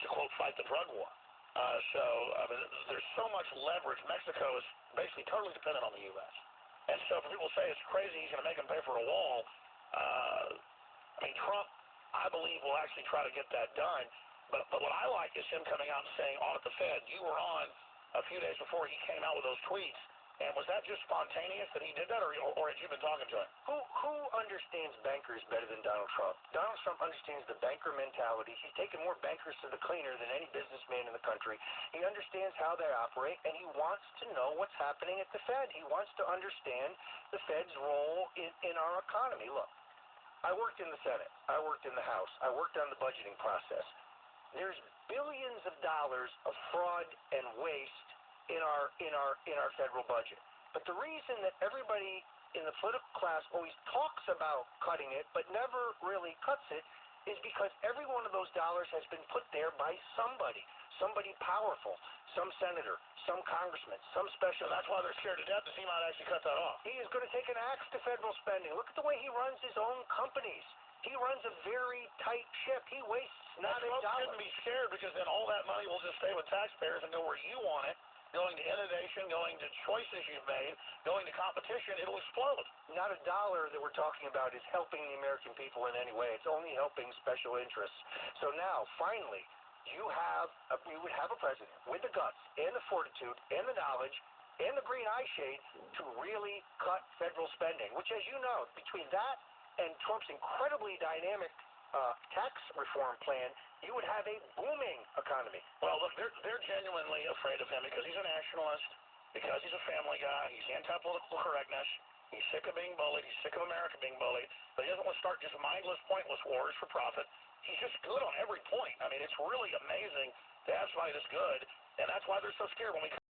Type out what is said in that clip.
to, quote, fight the drug war. I mean, there's so much leverage. Mexico is basically totally dependent on the U.S. And so for people to say it's crazy he's going to make them pay for a wall, I mean, Trump, I believe, will actually try to get that done. But what I like is him coming out and saying, audit the Fed. You were on a few days before he came out with those tweets. And was that just spontaneous that he did that, or had you been talking to him? Who understands bankers better than Donald Trump? Donald Trump understands the banker mentality. He's taken more bankers to the cleaner than any businessman in the country. He understands how they operate, and he wants to know what's happening at the Fed. He wants to understand the Fed's role in our economy. Look, I worked in the Senate. I worked in the House. I worked on the budgeting process. There's billions of dollars of fraud and waste in our federal budget. But the reason that everybody in the political class always talks about cutting it but never really cuts it is because every one of those dollars has been put there by somebody powerful, some senator, some congressman, some special. That's why they're scared to death that he might actually cut that off. He is going to take an axe to federal spending. Look at the way he runs his own companies. He runs a very tight ship. He wastes not a dollar. Shouldn't be scared, because then all that money will just stay with taxpayers and go where you want it. Going to innovation, going to choices you've made, going to competition, it'll explode. Not a dollar that we're talking about is helping the American people in any way. It's only helping special interests. So now, finally, you would have a president with the guts and the fortitude and the knowledge and the green eye shade to really cut federal spending, which, as you know, between that and Trump's incredibly dynamic tax reform plan, you would have a booming economy. Well, look, they're genuinely afraid of him because he's a nationalist, because he's a family guy, he's anti-political correctness, he's sick of being bullied, he's sick of America being bullied, but he doesn't want to start just mindless, pointless wars for profit. He's just good on every point. I mean, it's really amazing to have somebody this good, and that's why they're so scared when we